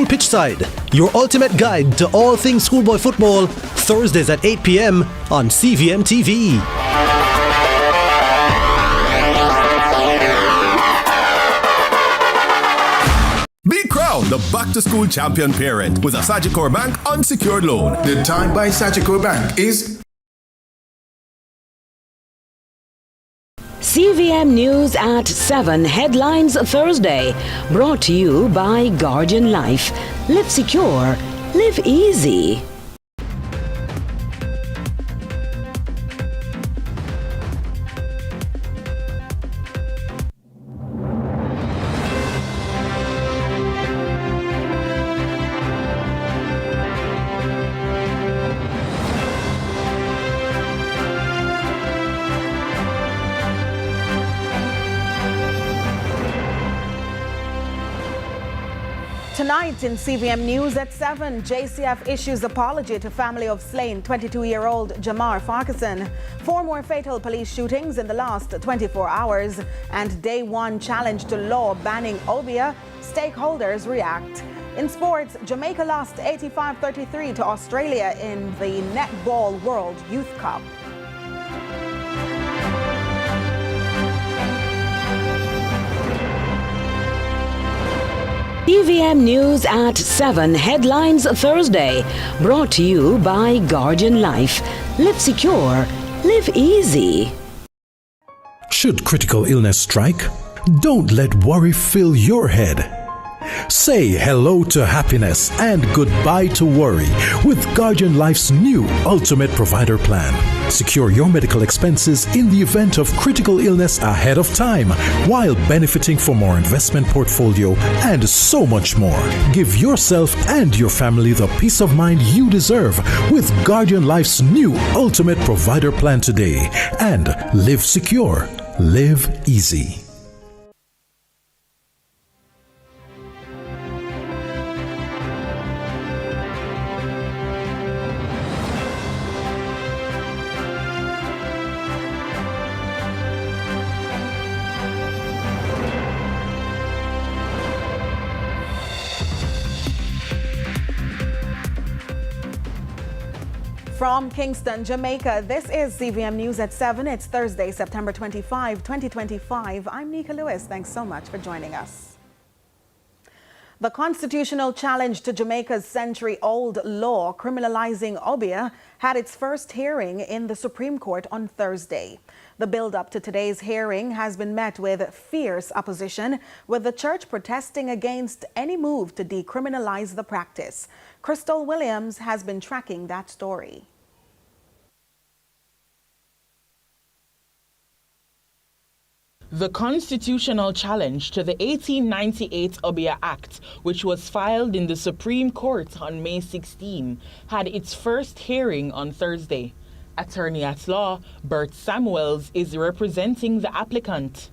School Pitchside, your ultimate guide to all things schoolboy football, Thursdays at 8 p.m. on CVM TV. Be crowned the back-to-school champion parent with a Sagicor Bank unsecured loan. The time by Sagicor Bank is CVM News at 7, headlines Thursday, brought to you by Guardian Life. Live secure, live easy. Tonight in CVM News at 7, JCF issues apology to family of slain 22-year-old Jamar Farquharson. 4 more fatal police shootings in the last 24 hours. And day 1 challenge to law banning Obeah. Stakeholders react. In sports, Jamaica lost 85-33 to Australia in the Netball World Youth Cup. CVM News at 7, headlines Thursday, brought to you by Guardian Life. Live secure, live easy. Should critical illness strike, don't let worry fill your head. Say hello to happiness and goodbye to worry with Guardian Life's new Ultimate Provider Plan. Secure your medical expenses in the event of critical illness ahead of time, while benefiting from our investment portfolio and so much more. Give yourself and your family the peace of mind you deserve with Guardian Life's new Ultimate Provider Plan today. And live secure, live easy. From Kingston, Jamaica, this is CVM News at 7. It's Thursday, September 25, 2025. I'm Nika Lewis. Thanks so much for joining us. The constitutional challenge to Jamaica's century-old law criminalizing Obeah had its first hearing in the Supreme Court on Thursday. The build-up to today's hearing has been met with fierce opposition, with the church protesting against any move to decriminalize the practice. Krystol Williams has been tracking that story. The constitutional challenge to the 1898 Obeah Act, which was filed in the Supreme Court on May 16, had its first hearing on Thursday. Attorney at law Bert Samuels is representing the applicant.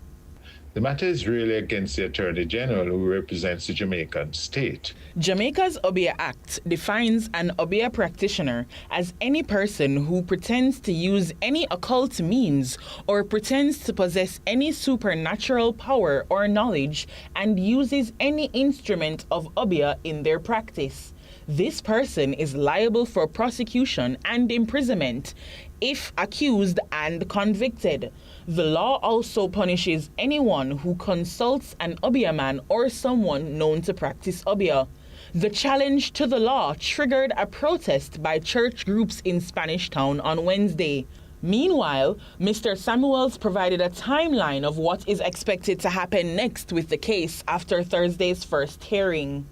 The matter is really against the Attorney General, who represents the Jamaican state. Jamaica's Obeah Act defines an Obeah practitioner as any person who pretends to use any occult means or pretends to possess any supernatural power or knowledge and uses any instrument of Obeah in their practice. This person is liable for prosecution and imprisonment if accused and convicted. The law also punishes anyone who consults an Obeah man or someone known to practice Obeah. The challenge to the law triggered a protest by church groups in Spanish Town on Wednesday. Meanwhile, Mr. Samuels provided a timeline of what is expected to happen next with the case after Thursday's first hearing.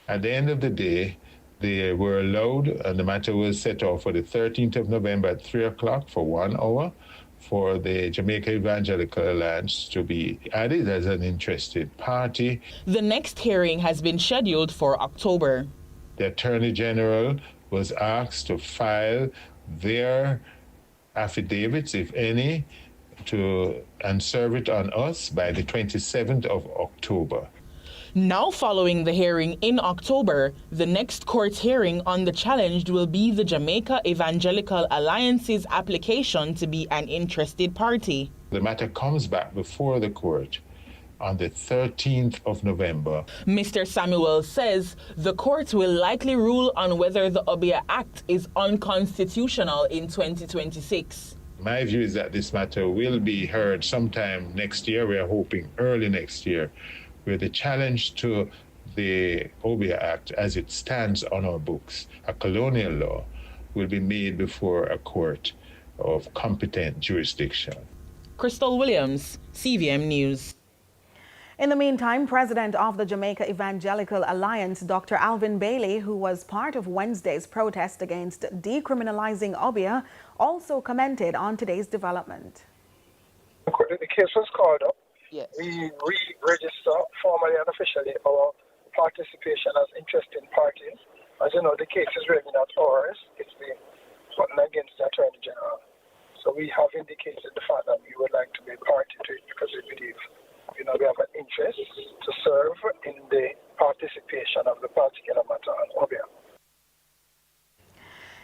At the end of the day, they were allowed, and the matter was set off for the 13th of November at 3 o'clock for 1 hour for the Jamaica Evangelical Alliance to be added as an interested party. The next hearing has been scheduled for October. The Attorney General was asked to file their affidavits, if any, and serve it on us by the 27th of October. Now following the hearing in October, the next court hearing on the challenge will be the Jamaica Evangelical Alliance's application to be an interested party. The matter comes back before the court, on the 13th of November. Mr. Samuel says the court will likely rule on whether the Obeah Act is unconstitutional in 2026. My view is that this matter will be heard sometime next year. We are hoping early next year, where the challenge to the Obeah Act as it stands on our books, a colonial law, will be made before a court of competent jurisdiction. Krystol Williams, CVM News. In the meantime, President of the Jamaica Evangelical Alliance, Dr. Alvin Bailey, who was part of Wednesday's protest against decriminalizing Obeah, also commented on today's development. The case was called up. Yes. We re-register formally and officially our participation as interested parties. As you know, the case is really not ours. It's been put against the Attorney General. So we have indicated the fact that we would like to be party to it because we believe, we have an interest to serve in the participation of the particular matter on Obeah.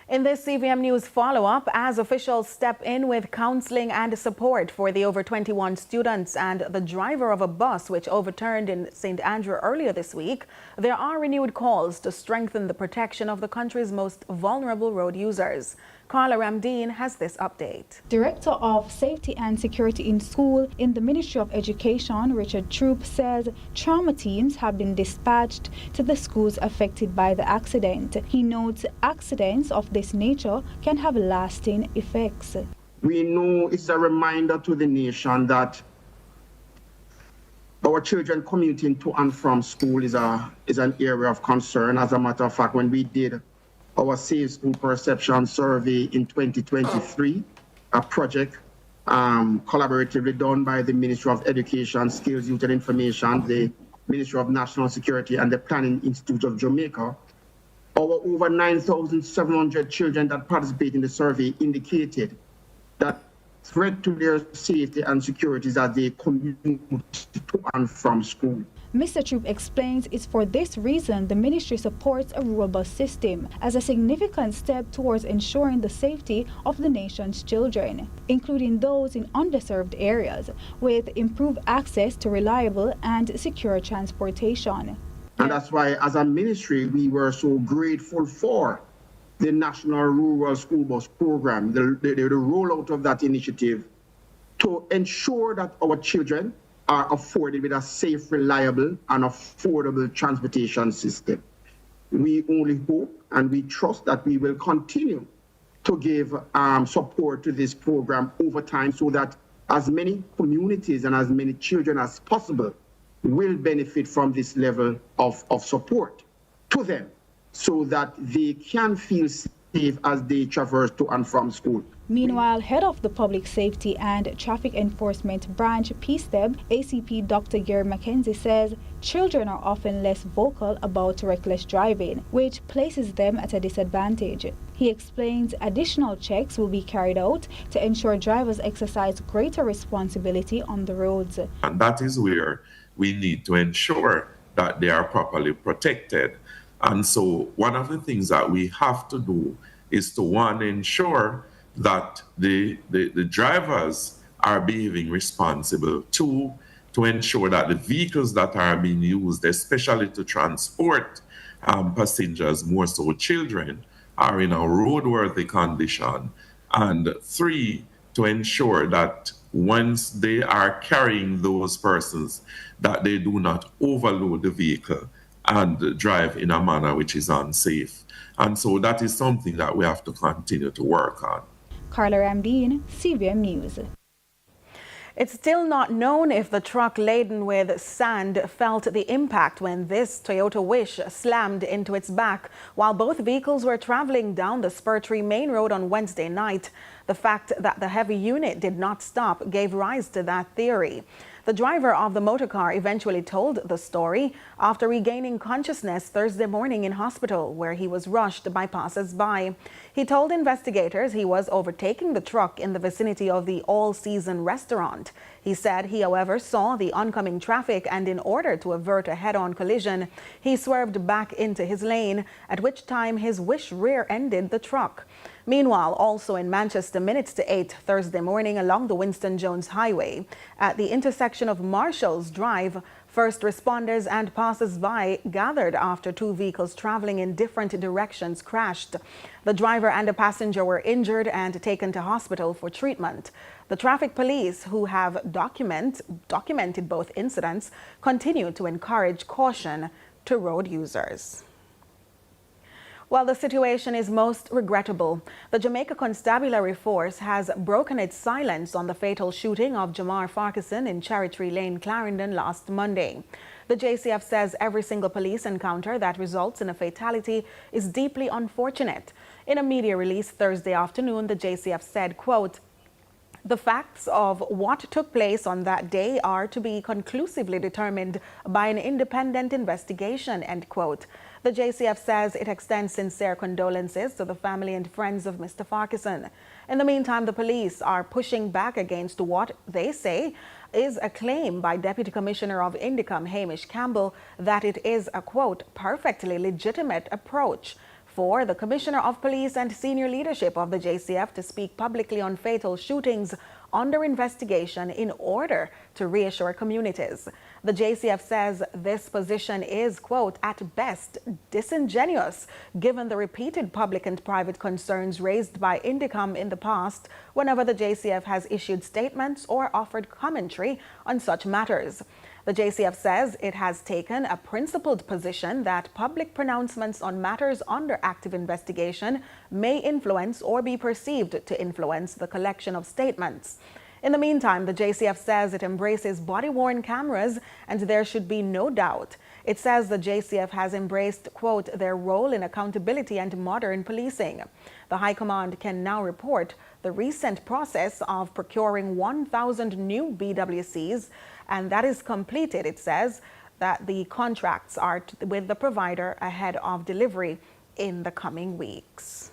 In this CVM News follow-up, as officials step in with counseling and support for the over 21 students and the driver of a bus which overturned in St. Andrew earlier this week, there are renewed calls to strengthen the protection of the country's most vulnerable road users. Carla Ramdeen has this update. Director of Safety and Security in School in the Ministry of Education, Richard Troop, says trauma teams have been dispatched to the schools affected by the accident. He notes accidents of this nature can have lasting effects. We know it's a reminder to the nation that our children commuting to and from school is an area of concern. As a matter of fact, when we did our Safe School Perception Survey in 2023, a project collaboratively done by the Ministry of Education, Skills, Youth and Information, the Ministry of National Security and the Planning Institute of Jamaica. Our over 9,700 children that participate in the survey indicated that threat to their safety and security as they commute to and from school. Mr. Troop explains it's for this reason the ministry supports a rural bus system as a significant step towards ensuring the safety of the nation's children, including those in underserved areas, with improved access to reliable and secure transportation. And that's why, as a ministry, we were so grateful for the National Rural School Bus Program, the rollout of that initiative to ensure that our children are afforded with a safe, reliable, and affordable transportation system. We only hope and we trust that we will continue to give support to this program over time so that as many communities and as many children as possible will benefit from this level of support to them so that they can feel safe as they traverse to and from school. Meanwhile, head of the Public Safety and Traffic Enforcement Branch, PSTEB, ACP Dr. Gary McKenzie says children are often less vocal about reckless driving, which places them at a disadvantage. He explains additional checks will be carried out to ensure drivers exercise greater responsibility on the roads. And that is where we need to ensure that they are properly protected. And so one of the things that we have to do is to, one, ensure that the drivers are behaving responsible. Two, to ensure that the vehicles that are being used, especially to transport passengers, more so children, are in a roadworthy condition. And three, to ensure that once they are carrying those persons, that they do not overload the vehicle and drive in a manner which is unsafe. And so that is something that we have to continue to work on. Carla Ramdeen, CVM News. It's still not known if the truck laden with sand felt the impact when this Toyota Wish slammed into its back while both vehicles were traveling down the Spurtree Main Road on Wednesday night. The fact that the heavy unit did not stop gave rise to that theory. The driver of the motor car eventually told the story after regaining consciousness Thursday morning in hospital, where he was rushed by passers-by. He told investigators he was overtaking the truck in the vicinity of the All Season restaurant. He said he, however, saw the oncoming traffic and in order to avert a head-on collision, he swerved back into his lane, at which time his wish rear-ended the truck. Meanwhile, also in Manchester, minutes to 8 Thursday morning along the Winston Jones Highway, at the intersection of Marshall's Drive, first responders and passers-by gathered after two vehicles traveling in different directions crashed. The driver and a passenger were injured and taken to hospital for treatment. The traffic police, who have documented both incidents, continue to encourage caution to road users. While the situation is most regrettable, the Jamaica Constabulary Force has broken its silence on the fatal shooting of Jamar Farquharson in Cherry Tree Lane, Clarendon last Monday. The JCF says every single police encounter that results in a fatality is deeply unfortunate. In a media release Thursday afternoon, the JCF said, quote, "The facts of what took place on that day are to be conclusively determined by an independent investigation," end quote. The JCF says it extends sincere condolences to the family and friends of Mr. Farquharson. In the meantime, the police are pushing back against what they say is a claim by Deputy Commissioner of Indecom, Hamish Campbell, that it is a, quote, "perfectly legitimate approach" for the Commissioner of Police and senior leadership of the JCF to speak publicly on fatal shootings under investigation in order to reassure communities. The JCF says this position is, quote, "at best disingenuous, given the repeated public and private concerns raised by Indecom in the past whenever the JCF has issued statements or offered commentary on such matters." The JCF says it has taken a principled position that public pronouncements on matters under active investigation may influence or be perceived to influence the collection of statements. In the meantime, the JCF says it embraces body-worn cameras and there should be no doubt. It says the JCF has embraced, quote, "their role in accountability and modern policing." The High Command can now report the recent process of procuring 1,000 new BWCs, and that is completed. It says that the contracts are with the provider ahead of delivery in the coming weeks.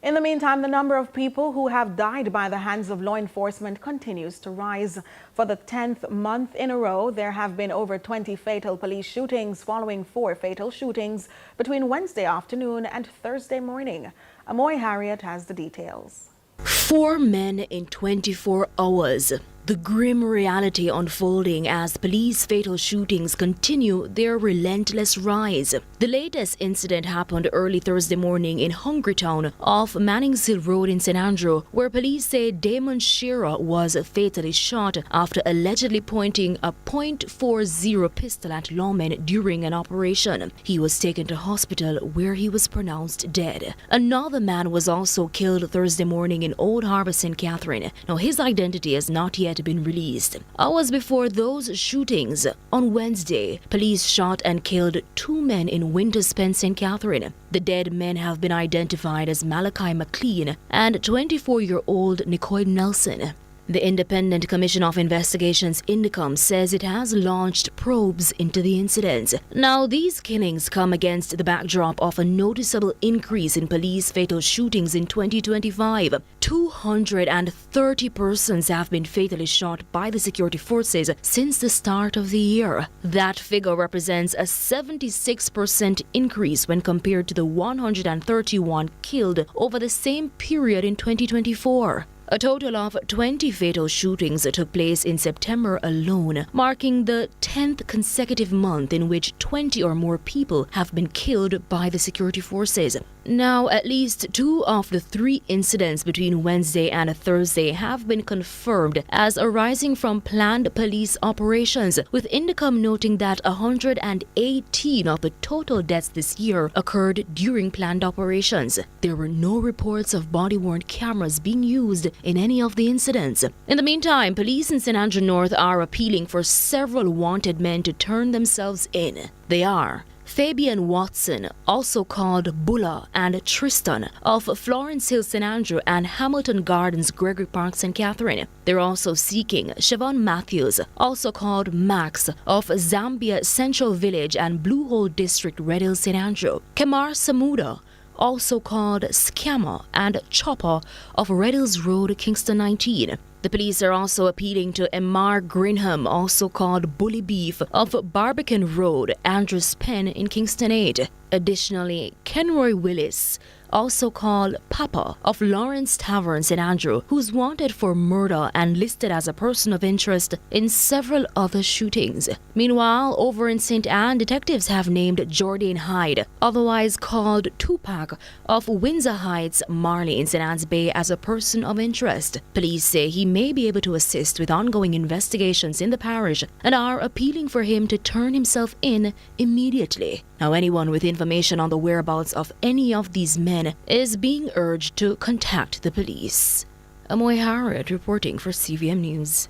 In the meantime, the number of people who have died by the hands of law enforcement continues to rise. For the 10th month in a row, there have been over 20 fatal police shootings following 4 fatal shootings between Wednesday afternoon and Thursday morning. Amoy Harriet has the details. 4 men in 24 hours. The grim reality unfolding as police fatal shootings continue their relentless rise. The latest incident happened early Thursday morning in Hungrytown off Mannings Hill Road in St. Andrew, where police say Damon Shearer was fatally shot after allegedly pointing a .40 pistol at lawmen during an operation. He was taken to hospital where he was pronounced dead. Another man was also killed Thursday morning in Old Harbour, St. Catherine. Now, his identity has not yet been released. Hours before those shootings, on Wednesday, police shot and killed 2 men in Winterspen, St. Catherine. The dead men have been identified as Malachi McLean and 24-year-old Nicole Nelson. The Independent Commission of Investigations, Indecom, says it has launched probes into the incidents. Now, these killings come against the backdrop of a noticeable increase in police fatal shootings in 2025. 230 persons have been fatally shot by the security forces since the start of the year. That figure represents a 76% increase when compared to the 131 killed over the same period in 2024. A total of 20 fatal shootings took place in September alone, marking the 10th consecutive month in which 20 or more people have been killed by the security forces. Now, at least 2 of the 3 incidents between Wednesday and Thursday have been confirmed as arising from planned police operations, with Indecom noting that 118 of the total deaths this year occurred during planned operations. There were no reports of body-worn cameras being used in any of the incidents. In the meantime, police in St. Andrew North are appealing for several wanted men to turn themselves in. They are Fabian Watson, also called Bulla, and Tristan of Florence Hill, St. Andrew, and Hamilton Gardens, Gregory Park, St. Catherine. They're also seeking Siobhan Matthews, also called Max, of Zambia Central Village and Blue Hole District, Red Hill, St. Andrew. Kemar Samuda, also called Scammer, and Chopper of Red Hills Road, Kingston 19. The police are also appealing to Emar Grinham, also called Bully Beef, of Barbican Road, Andrews Pen in Kingston 8. Additionally, Kenroy Willis, also called Papa, of Lawrence Tavern, St. Andrew, who's wanted for murder and listed as a person of interest in several other shootings. Meanwhile, over in St. Anne, detectives have named Jordan Hyde, otherwise called Tupac, of Windsor Heights, Marley in St. Anne's Bay, as a person of interest. Police say he may be able to assist with ongoing investigations in the parish and are appealing for him to turn himself in immediately. Now, anyone with information on the whereabouts of any of these men is being urged to contact the police. Amoy Harrod reporting for CVM News.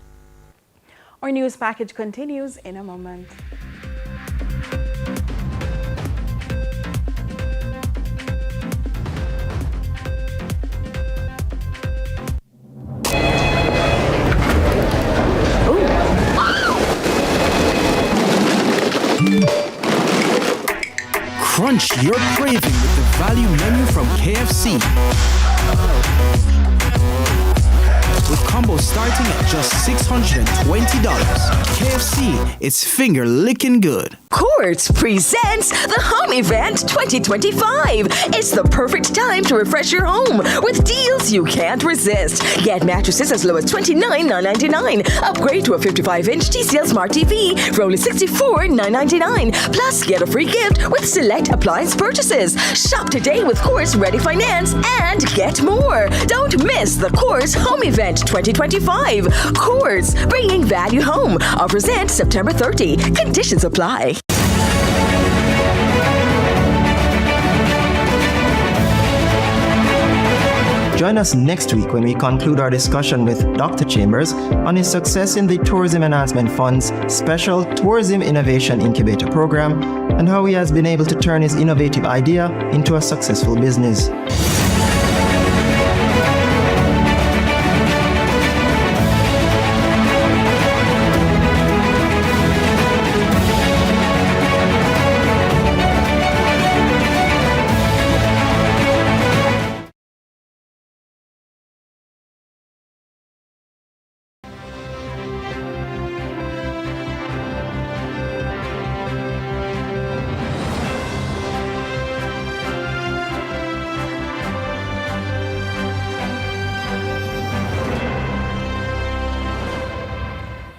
Our news package continues in a moment. Crunch your craving with the value menu from KFC. With combos starting at just $620. KFC, it's finger licking good. Courts presents the Home Event 2025. It's the perfect time to refresh your home with deals you can't resist. Get mattresses as low as $29,999. Upgrade to a 55-inch TCL Smart TV for only $64,999. Plus, get a free gift with select appliance purchases. Shop today with Courts Ready Finance and get more. Don't miss the Courts Home Event 2025. Courts, bringing value home. Offers end September 30. Conditions apply. Join us next week when we conclude our discussion with Dr. Chambers on his success in the Tourism Enhancement Fund's special Tourism Innovation Incubator program and how he has been able to turn his innovative idea into a successful business.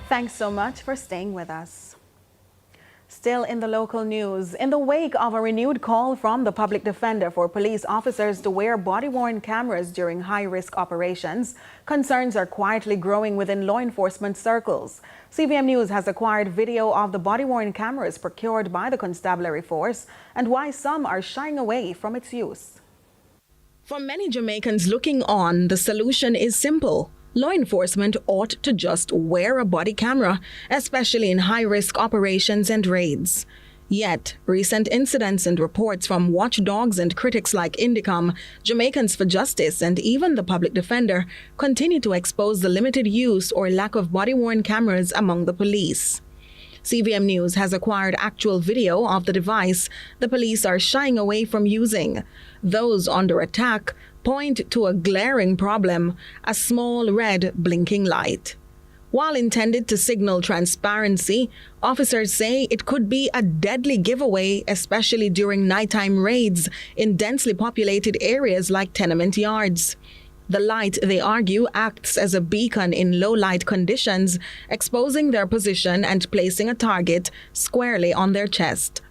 Thanks so much for staying with us. Still in the local news, in the wake of a renewed call from the public defender for police officers to wear body-worn cameras during high-risk operations, concerns are quietly growing within law enforcement circles. CVM News has acquired video of the body-worn cameras procured by the constabulary force and why some are shying away from its use. For many Jamaicans looking on, the solution is simple. Law enforcement ought to just wear a body camera, especially in high-risk operations and raids. Yet, recent incidents and reports from watchdogs and critics like Indecom, Jamaicans for Justice, and even the public defender continue to expose the limited use or lack of body-worn cameras among the police. CVM News has acquired actual video of the device the police are shying away from using. Those under attack point to a glaring problem, a small red blinking light. While intended to signal transparency, officers say it could be a deadly giveaway, especially during nighttime raids in densely populated areas like tenement yards. The light, they argue, acts as a beacon in low-light conditions, exposing their position and placing a target squarely on their chest.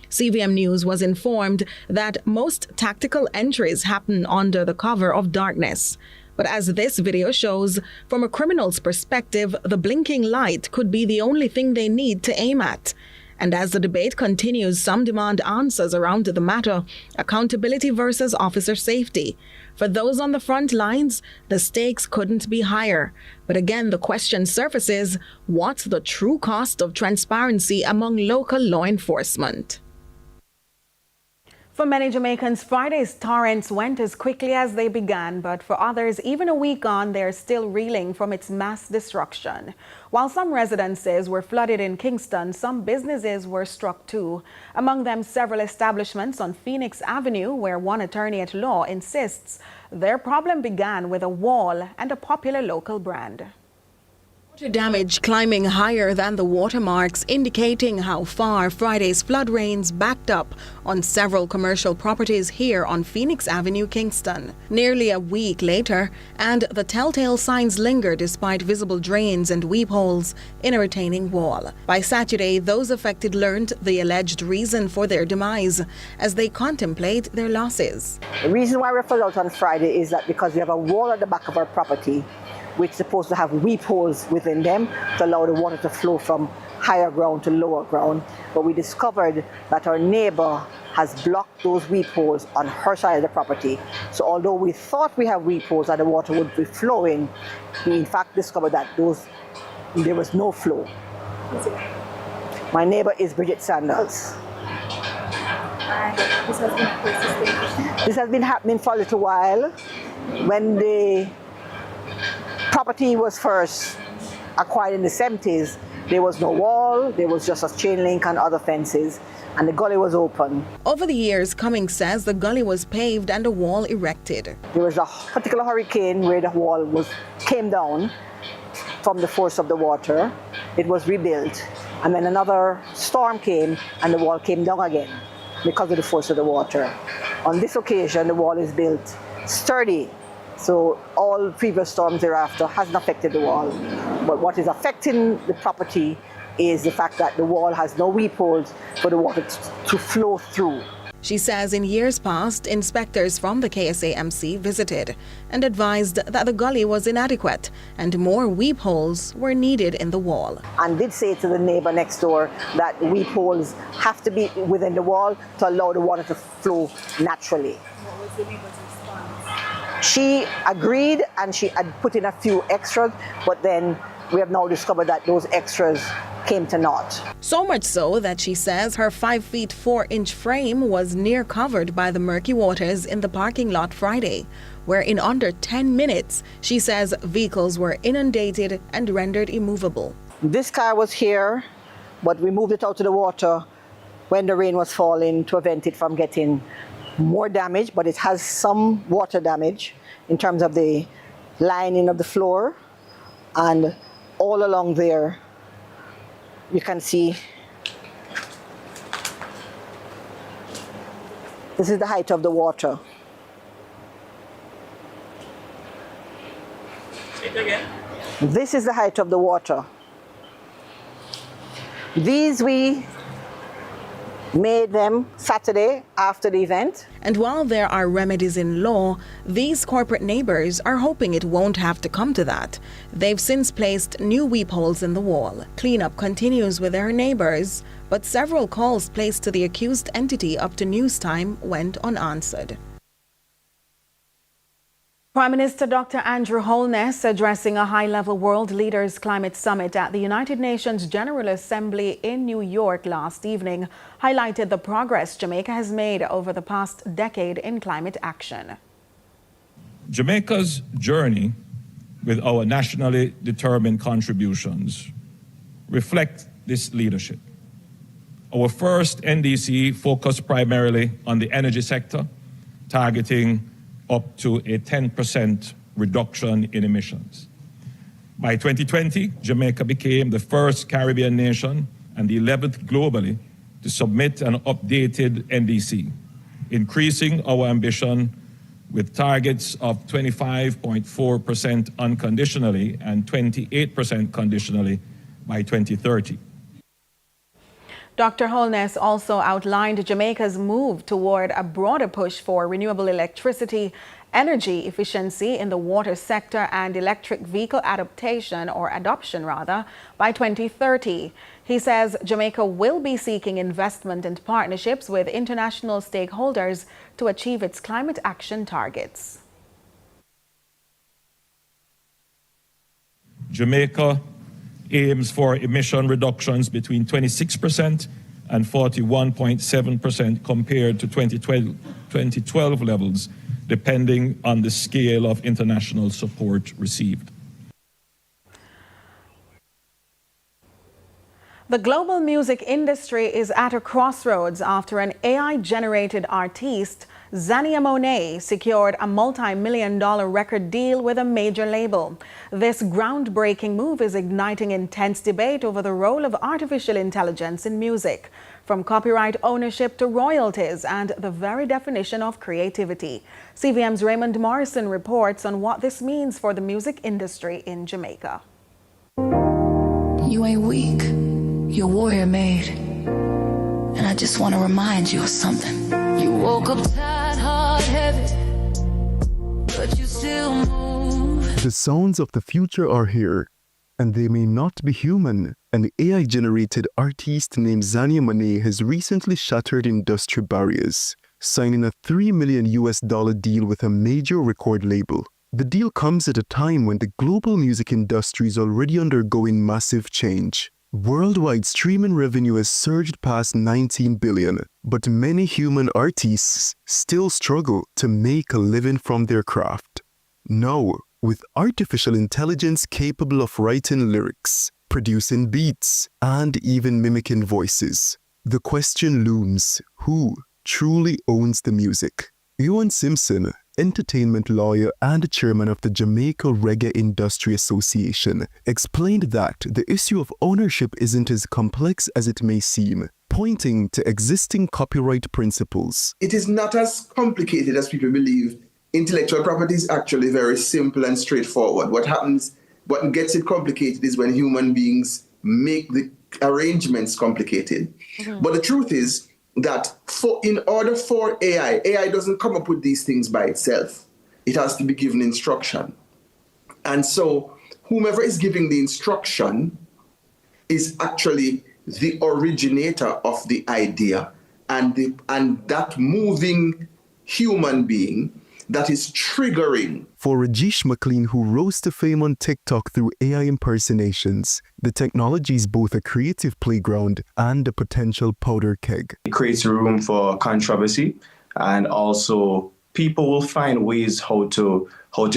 CVM News was informed that most tactical entries happen under the cover of darkness. But as this video shows, from a criminal's perspective, the blinking light could be the only thing they need to aim at. And as the debate continues, some demand answers around the matter: accountability versus officer safety. For those on the front lines, the stakes couldn't be higher. But again, the question surfaces: what's the true cost of transparency among local law enforcement? For many Jamaicans, Friday's torrents went as quickly as they began, but for others, even a week on, they're still reeling from its mass destruction. While some residences were flooded in Kingston, some businesses were struck too. Among them, several establishments on Phoenix Avenue, where one attorney at law insists their problem began with a wall and a popular local brand. Water damage climbing higher than the watermarks, indicating how far Friday's flood rains backed up on several commercial properties here on Phoenix Avenue, Kingston. Nearly a week later, and the telltale signs linger despite visible drains and weep holes in a retaining wall. By Saturday, those affected learned the alleged reason for their demise as they contemplate their losses. The reason why we're flooded out on Friday is that because we have a wall at the back of our property which is supposed to have weep holes within them to allow the water to flow from higher ground to lower ground. But we discovered that our neighbor has blocked those weep holes on her side of the property. So although we thought we have weep holes and the water would be flowing, we in fact discovered that there was no flow. My neighbor is Bridget Sanders. This has been happening for a little while. When the property was first acquired in the 70s, there was no wall, there was just a chain link and other fences, and the gully was open. Over the years, Cummings says the gully was paved and a wall erected. There was a particular hurricane where the wall came down from the force of the water. It was rebuilt, and then another storm came and the wall came down again because of the force of the water. On this occasion, the wall is built sturdy. So all previous storms thereafter hasn't affected the wall. But what is affecting the property is the fact that the wall has no weep holes for the water to flow through. She says in years past, inspectors from the KSAMC visited and advised that the gully was inadequate and more weep holes were needed in the wall. And did say to the neighbor next door that weep holes have to be within the wall to allow the water to flow naturally. What was the neighbor's response? She agreed and she had put in a few extras, but then we have now discovered that those extras came to naught. So much so that she says her 5 feet 4 inch frame was near covered by the murky waters in the parking lot Friday, where in under 10 minutes, she says vehicles were inundated and rendered immovable. This car was here, but we moved it out to the water when the rain was falling to prevent it from getting more damage, but it has some water damage in terms of the lining of the floor, and all along there you can see this is the height of the water. Say it again. This is the height of the water. These we made them Saturday after the event. And while there are remedies in law, these corporate neighbors are hoping it won't have to come to that. They've since placed new weep holes in the wall. Cleanup continues with their neighbors, but several calls placed to the accused entity up to news time went unanswered. Prime Minister Dr. Andrew Holness, addressing a high-level World Leaders Climate Summit at the United Nations General Assembly in New York last evening, highlighted the progress Jamaica has made over the past decade in climate action. Jamaica's journey with our nationally determined contributions reflect this leadership. Our first NDC focused primarily on the energy sector, targeting up to a 10% reduction in emissions. By 2020, Jamaica became the first Caribbean nation and the 11th globally to submit an updated NDC, increasing our ambition with targets of 25.4% unconditionally and 28% conditionally by 2030. Dr. Holness also outlined Jamaica's move toward a broader push for renewable electricity, energy efficiency in the water sector, and electric vehicle adoption by 2030. He says Jamaica will be seeking investment and partnerships with international stakeholders to achieve its climate action targets. Jamaica aims for emission reductions between 26% and 41.7% compared to 2012 levels, depending on the scale of international support received. The global music industry is at a crossroads after an AI-generated artiste, Zania Monet, secured a multi-million-dollar record deal with a major label. This groundbreaking move is igniting intense debate over the role of artificial intelligence in music, from copyright ownership to royalties and the very definition of creativity. CVM's Raymond Morrison reports on what this means for the music industry in Jamaica. You ain't weak. You're warrior made. And I just want to remind you of something. You woke up tired, heart heavy, but you still move. The sounds of the future are here, and they may not be human. An AI-generated artiste named Zania Monet has recently shattered industry barriers, signing a $3 million deal with a major record label. The deal comes at a time when the global music industry is already undergoing massive change. Worldwide streaming revenue has surged past $19 billion, but many human artists still struggle to make a living from their craft. Now, with artificial intelligence capable of writing lyrics, producing beats, and even mimicking voices, the question looms: who truly owns the music? Ewan Simpson, entertainment lawyer and chairman of the Jamaica Reggae Industry Association, explained that the issue of ownership isn't as complex as it may seem, pointing to existing copyright principles. It is not as complicated as people believe. Intellectual property is actually very simple and straightforward. What gets it complicated is when human beings make the arrangements complicated. Mm-hmm. But the truth is that in order for AI doesn't come up with these things by itself. It has to be given instruction. And so whomever is giving the instruction is actually the originator of the idea and that moving human being that is triggering. For Rajesh McLean, who rose to fame on TikTok through AI impersonations, the technology is both a creative playground and a potential powder keg. It creates room for controversy, and also people will find ways how to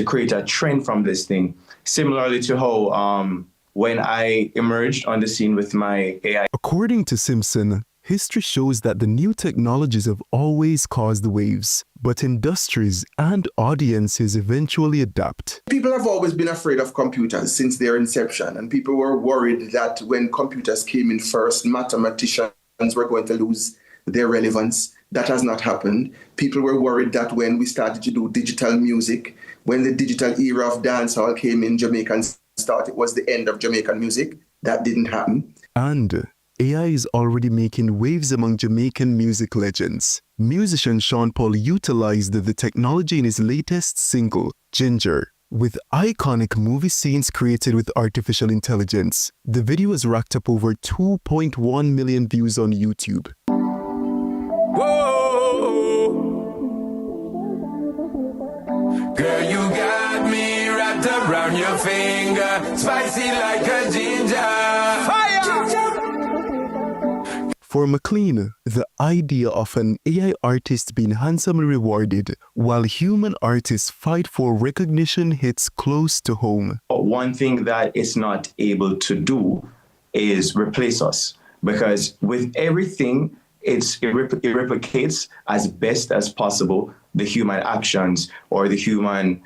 create a trend from this thing. Similarly to how when I emerged on the scene with my AI. According to Simpson, history shows that the new technologies have always caused waves, but industries and audiences eventually adapt. People have always been afraid of computers since their inception, and people were worried that when computers came in first, mathematicians were going to lose their relevance. That has not happened. People were worried that when we started to do digital music, when the digital era of dancehall came in Jamaica and started, it was the end of Jamaican music. That didn't happen. And AI is already making waves among Jamaican music legends. Musician Sean Paul utilized the technology in his latest single, Ginger, with iconic movie scenes created with artificial intelligence. The video has racked up over 2.1 million views on YouTube. Whoa. Girl, you got me wrapped around your finger, spicy like a ginger. Fire! For McLean, the idea of an AI artist being handsomely rewarded while human artists fight for recognition hits close to home. One thing that it's not able to do is replace us, because with everything, it replicates as best as possible the human actions or the human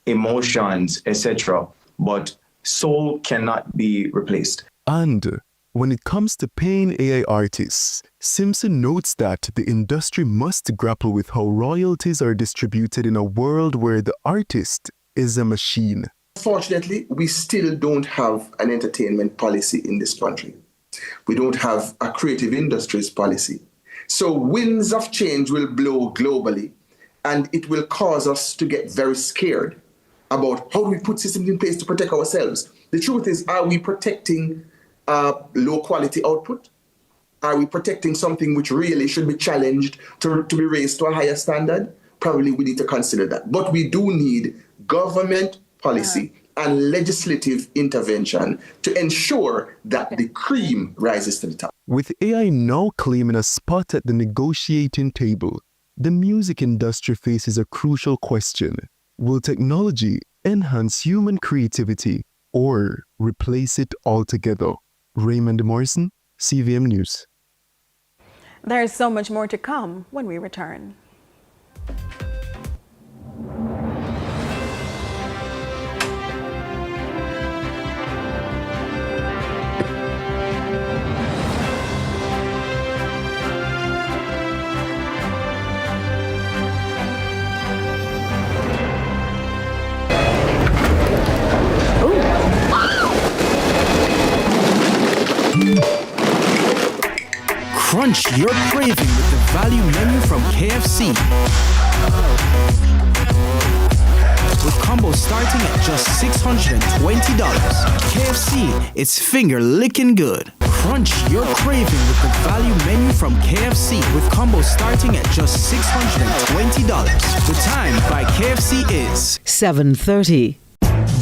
emotions, etc. But soul cannot be replaced. And when it comes to paying AI artists, Simpson notes that the industry must grapple with how royalties are distributed in a world where the artist is a machine. Fortunately, we still don't have an entertainment policy in this country. We don't have a creative industries policy. So winds of change will blow globally, and it will cause us to get very scared about how do we put systems in place to protect ourselves. The truth is, are we protecting low quality output? Are we protecting something which really should be challenged to be raised to a higher standard? Probably we need to consider that. But we do need government policy and legislative intervention to ensure that the cream rises to the top. With AI now claiming a spot at the negotiating table, the music industry faces a crucial question. Will technology enhance human creativity or replace it altogether? Raymond Morrison, CVM News. There is so much more to come when we return. Crunch your craving with the value menu from KFC. With combos starting at just $620. KFC, it's finger licking good. Crunch your craving with the value menu from KFC with combos starting at just $620. The time by KFC is 7:30.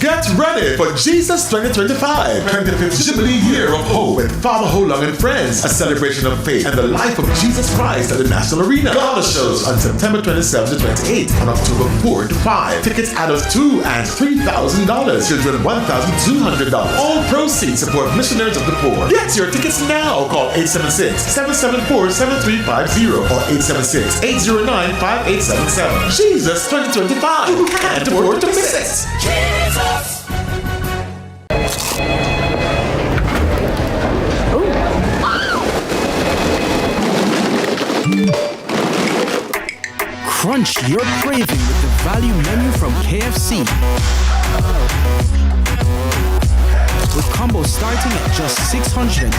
Get ready for Jesus 2025, 25th Jubilee Year of Hope with Father Holong and Friends, a celebration of faith and the life of Jesus Christ at the National Arena. Gala shows on September 27 to 28 and October 4 to 5. Tickets adults $2,000 and $3,000, children $1,200. All proceeds support missionaries of the poor. Get your tickets now. Call 876-774-7350 or 876-809-5877. Jesus 2025. You can't afford to miss it. Crunch your craving with the value menu from KFC. With combos starting at just $620.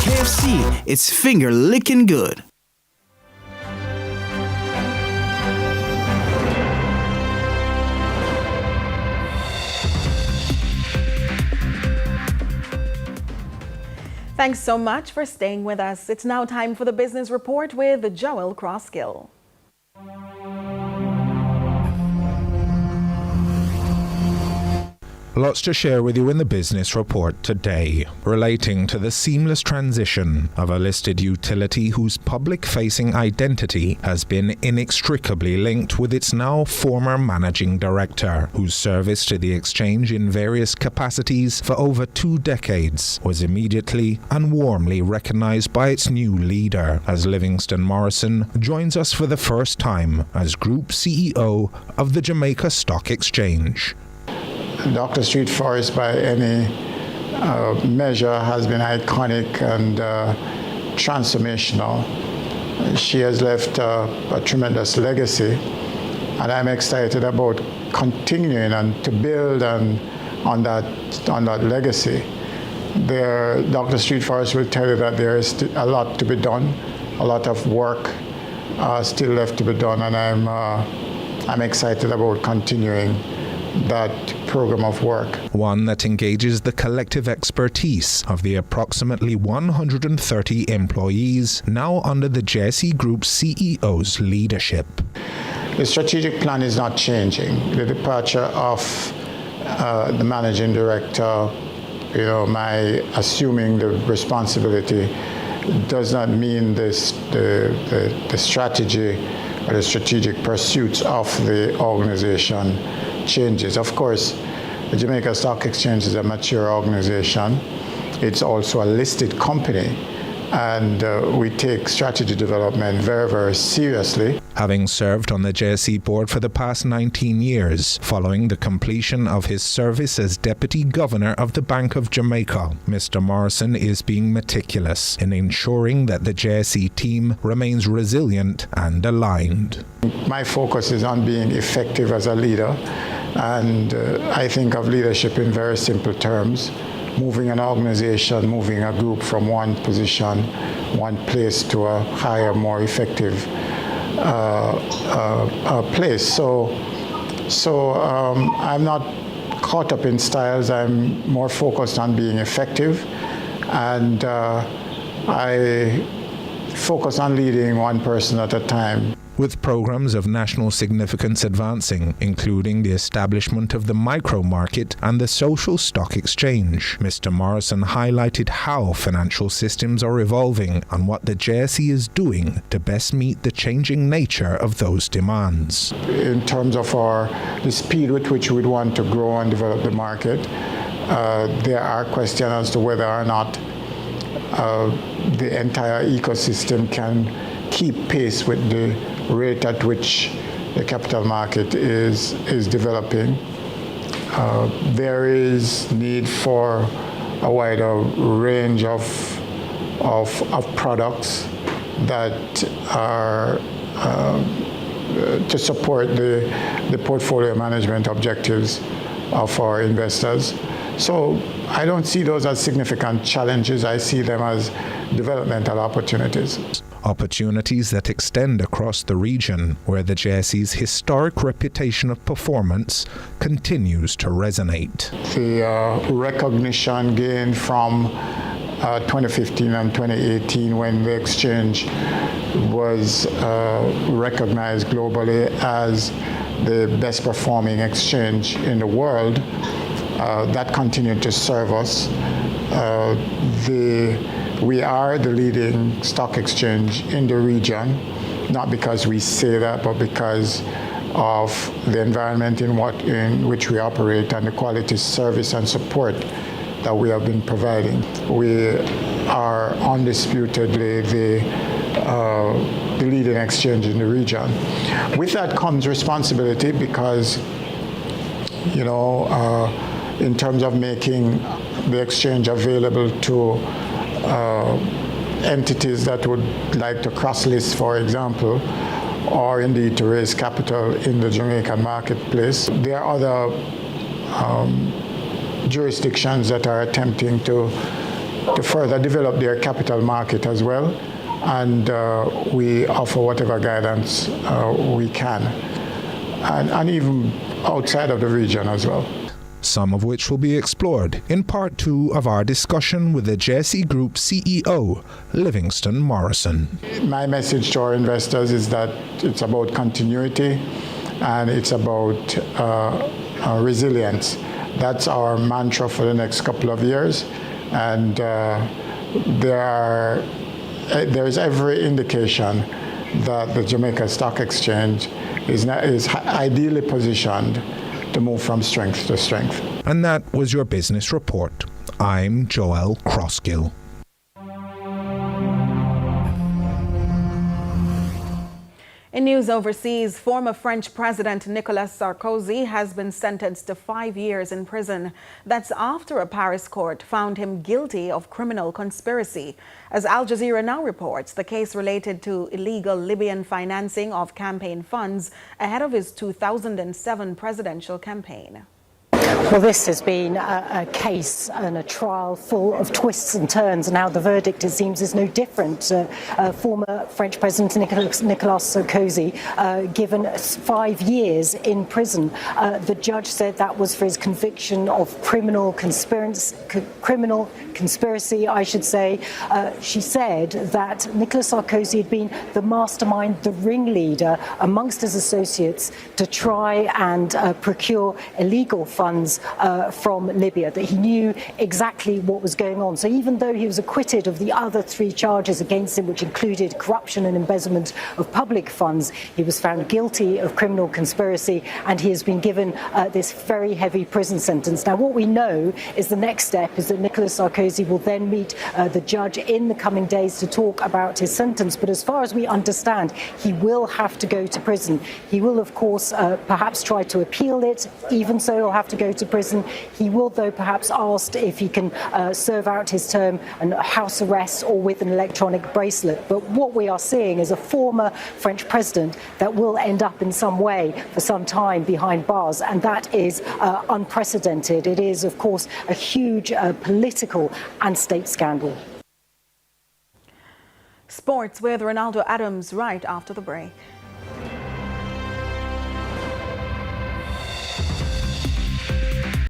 KFC, it's finger licking good. Thanks so much for staying with us. It's now time for the Business Report with Joel Crosskill. Lots to share with you in the Business Report today, relating to the seamless transition of a listed utility whose public-facing identity has been inextricably linked with its now former managing director, whose service to the exchange in various capacities for over 2 decades was immediately and warmly recognized by its new leader, as Livingston Morrison joins us for the first time as Group CEO of the Jamaica Stock Exchange. Dr. Street Forest, by any measure, has been iconic and transformational. She has left a tremendous legacy, and I'm excited about continuing and to build on that legacy. Dr. Street Forest will tell you that there is a lot to be done, a lot of work still left to be done, and I'm excited about continuing that program of work. One that engages the collective expertise of the approximately 130 employees now under the JC Group CEO's leadership. The strategic plan is not changing. The departure of the managing director, my assuming the responsibility, does not mean the strategy or the strategic pursuits of the organization changes. Of course, the Jamaica Stock Exchange is a mature organization. It's also a listed company, and we take strategy development very, very seriously. Having served on the JSC board for the past 19 years, following the completion of his service as Deputy Governor of the Bank of Jamaica, Mr. Morrison is being meticulous in ensuring that the JSC team remains resilient and aligned. My focus is on being effective as a leader, and I think of leadership in very simple terms. Moving an organization, moving a group from one position, one place to a higher, more effective place. So I'm not caught up in styles. I'm more focused on being effective, and I focus on leading one person at a time. With programs of national significance advancing, including the establishment of the micro market and the social stock exchange, Mr. Morrison highlighted how financial systems are evolving and what the JSE is doing to best meet the changing nature of those demands. In terms of the speed with which we'd want to grow and develop the market, there are questions as to whether or not the entire ecosystem can keep pace with the rate at which the capital market is developing. There is need for a wider range of products that are to support the portfolio management objectives of our investors. So I don't see those as significant challenges. I see them as developmental opportunities. Opportunities that extend across the region, where the JSE's historic reputation of performance continues to resonate. The recognition gained from 2015 and 2018, when the exchange was recognized globally as the best performing exchange in the world, that continued to serve us. We are the leading stock exchange in the region, not because we say that, but because of the environment in which we operate and the quality service and support that we have been providing. We are undisputedly the leading exchange in the region. With that comes responsibility, because, in terms of making the exchange available to entities that would like to cross-list, for example, or indeed to raise capital in the Jamaican marketplace. There are other jurisdictions that are attempting to further develop their capital market as well, and we offer whatever guidance we can, and even outside of the region as well. Some of which will be explored in part 2 of our discussion with the JSE Group CEO, Livingston Morrison. My message to our investors is that it's about continuity and it's about resilience. That's our mantra for the next couple of years, and there is every indication that the Jamaica Stock Exchange is ideally positioned to move from strength to strength. And that was your business report. I'm Joel Crosskill. In news overseas, former French President Nicolas Sarkozy has been sentenced to 5 years in prison. That's after a Paris court found him guilty of criminal conspiracy. As Al Jazeera Now reports, the case related to illegal Libyan financing of campaign funds ahead of his 2007 presidential campaign. Well, this has been a case and a trial full of twists and turns, and now the verdict, it seems, is no different. Former French President Nicolas Sarkozy given 5 years in prison. The judge said that was for his conviction of criminal conspiracy, I should say. She said that Nicolas Sarkozy had been the mastermind, the ringleader amongst his associates to try and procure illegal funds from Libya, that he knew exactly what was going on. So even though he was acquitted of the other 3 charges against him, which included corruption and embezzlement of public funds, he was found guilty of criminal conspiracy, and he has been given this very heavy prison sentence. Now, what we know is the next step is that Nicolas Sarkozy will then meet the judge in the coming days to talk about his sentence. But as far as we understand, he will have to go to prison. He will, of course, perhaps try to appeal it. Even so, he'll have to go to prison. He will, though, perhaps ask if he can serve out his term in house arrest or with an electronic bracelet. But what we are seeing is a former French president that will end up in some way for some time behind bars, and that is unprecedented. It is, of course, a huge political and state scandal. Sports with Ronaldo Adams right after the break.